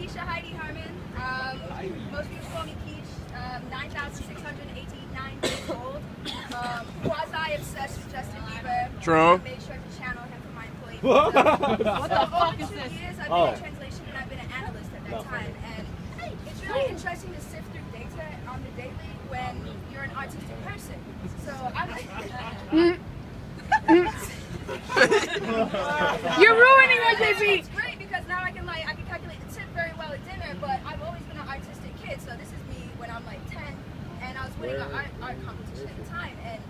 Keisha Heidi Harmon. Most people call me Kiesh. 9,689 years old. Quasi-obsessed with Justin Bieber. True. I made sure to channel him for my employee. What the fuck is Over 2 this? years, I've been in translation and I've been an analyst at that time. And it's really interesting to sift through data on the daily when you're an artistic person. So I'm like... You're ruining our JP. It's great because now I can calculate the tip very well at dinner, but I've always been an artistic kid, so this is me when I'm like 10, and I was winning an art competition at the time, and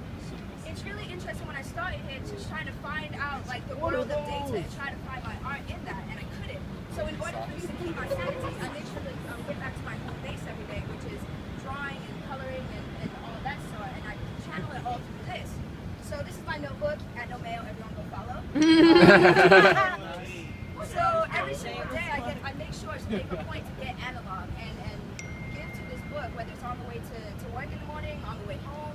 it's really interesting when I started here just trying to find out like the world of data and try to find my art in that, and I couldn't. So in order for me to keep my sanity, I made sure to get back to my home base every day, which is drawing and coloring and all of that sort, and I channel it all through this. So this is my notebook, at No Mail, everyone go follow. So every single day I make sure to make a point to get analog and give to this book, whether it's on the way to work in the morning, on the way home.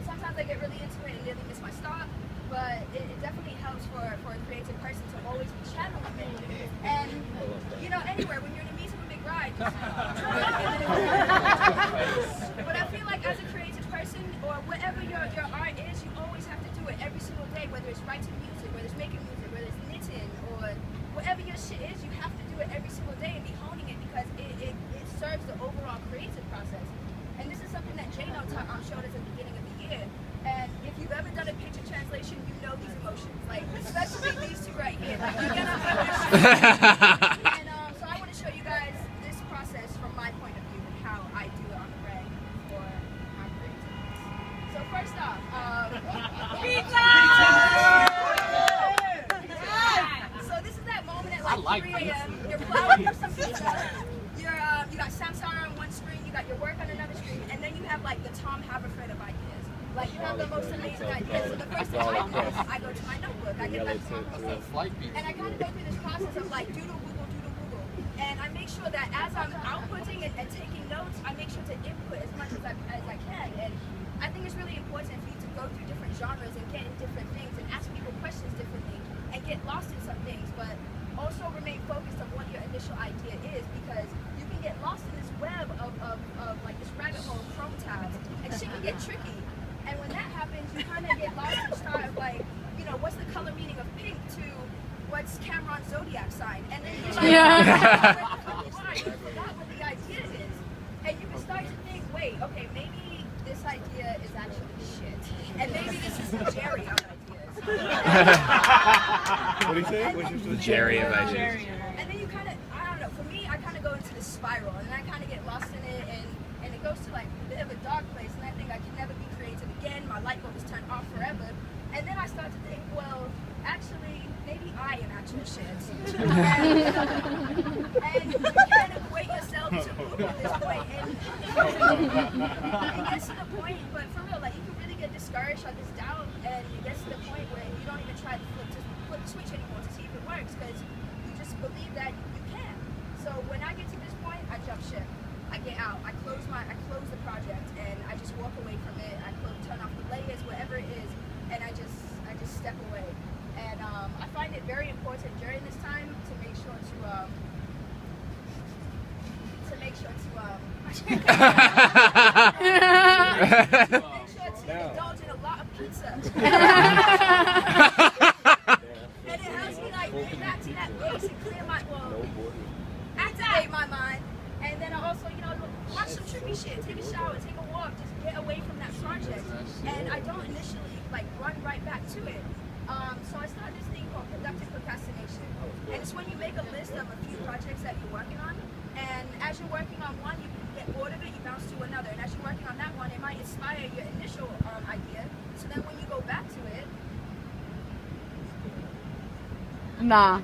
Sometimes I get really into it and nearly miss my stop, but it definitely helps for a creative person to always be channeling it. And, you know, anywhere, when you're in a meeting with Big Ride, but I feel like as a creative person, or whatever your art is, you always have to do it every single day, whether it's writing music, whether it's making music, whether it's knitting, or whatever your shit is, you have to do it every single day and be honing it because it serves the overall creative process. And this is something that Jano showed us at the beginning of the year. And if you've ever done a picture translation, you know these emotions. Like, especially these two right here. Like, you get up and so I want to show you guys this process from my point of view and how I do it on the reg for my creativeness. So first off, pizza! So this is that moment at like 3 a.m. You're plowing up some pizza. You got Samsara on one screen, you got your work on another screen, and then you have like the Tom Haverford of ideas. Like you have the most amazing ideas. So the first thing I do is I go to my notebook, I get back to my notebook, and I kind of go through this process of like doodle, Google, and I make sure that as I'm outputting and taking notes, I make sure to input as much as I can. And I think it's really important for you to go through different genres and get in different things and ask people questions differently and get lost in some things, but also remain focused on what your initial idea is, because you can get lost in this web of like this rabbit hole of Chrome tabs, and shit can get tricky. And when that happens, you kind of get lost in the start of like, you know, what's the color meaning of pink to what's Cameron's zodiac sign, and then you're like, you forgot what the idea is, and you can start to think, wait, okay, maybe this idea is actually shit, and maybe this is the Jerry of ideas. What do you say? The Jerry of ideas. And then you kind of, I don't know, for me, I kind of go into this spiral, and I kind of get lost in it, and it goes to like a bit of a dark place, and I think I can never be creative again, my light bulb is turned off forever, and then I start to think, well, actually, maybe I am actually shit. And you can't equate yourself to poop at this point, and it gets to the point, but for real, like, you can really get discouraged or this doubt, and it gets to the point where you don't even try to flip the switch anymore to see if it works, because you just believe that you can. So when I get to this point, I jump ship. I get out. I close the project, and I just walk away from it. I turn off the layers, whatever it is, and I just step away. And I find it very important during this time to make sure to indulge in a lot of pizza. And it helps me like get back to that base and activate my mind. And then I also, you know, watch some trippy shit, take a shower, take a walk, just get away from that project. And I don't initially like run right back to it. So I started this thing called productive procrastination. And it's when you make a list of a few projects that you're working on, and as you're working on one, you get bored of it, you bounce to another. And as you're working on that one, it might inspire your initial idea. So then when you go back to it... Nah.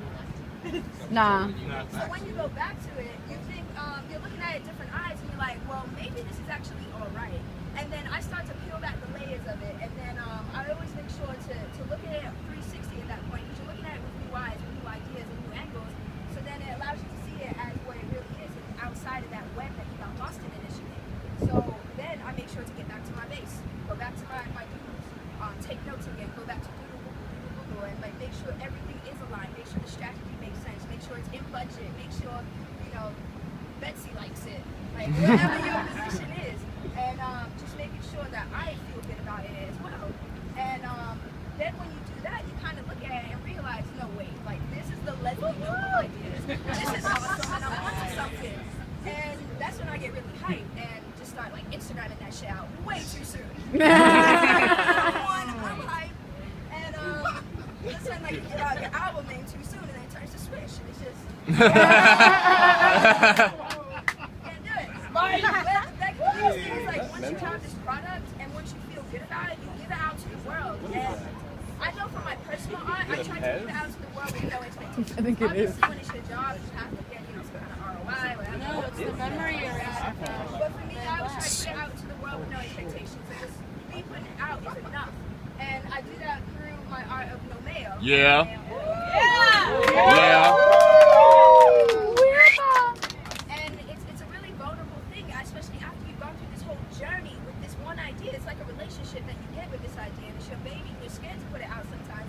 So when you go back to it, you think, you're looking at it different eyes, and you're like, well, maybe this is actually all right. And then I start to peel back the layers of it, and then I always make sure to look at it at 360 at that point, because you're looking at it with new eyes, with new ideas, and new angles, so then it allows you to see it as what it really is, and outside of that web that you got lost in initially. So then I make sure to get back to my base, go back to my doodles, take notes again, go back to Google, and like make sure everything is aligned, make sure the strategy makes sense, make sure it's in budget, make sure, you know, Betsy likes it, like whatever your position is, and just making sure that I feel good about it as well. And then when you do that, you kind of look at it and realize, no wait, like this is the lesbian noble ideas. This is awesome, and I'm onto something. And that's when I get really hyped and just start like Instagramming that shit out way too soon. I'm hyped, and that's when like you get out your album name too soon, and then it turns to Swish, and it's just can't do it. But that confusing is like once you have this product and once you feel good about it, you give it out to the world. And I know from my personal art, I try to give it out to the world with no expectations. I think it is. Obviously, when it's your job, you have to get some kind of ROI, whatever. No, it's the memory around. But for me, I always try to put it out to the world with no expectations. Because me putting it out is enough. And I do that through my art of no mayo. Yeah. Yeah. And it's a really vulnerable thing, especially after you've gone through this whole journey with this one idea. It's like a relationship that you get with this idea. And it's your baby. You're scared to put it out sometimes.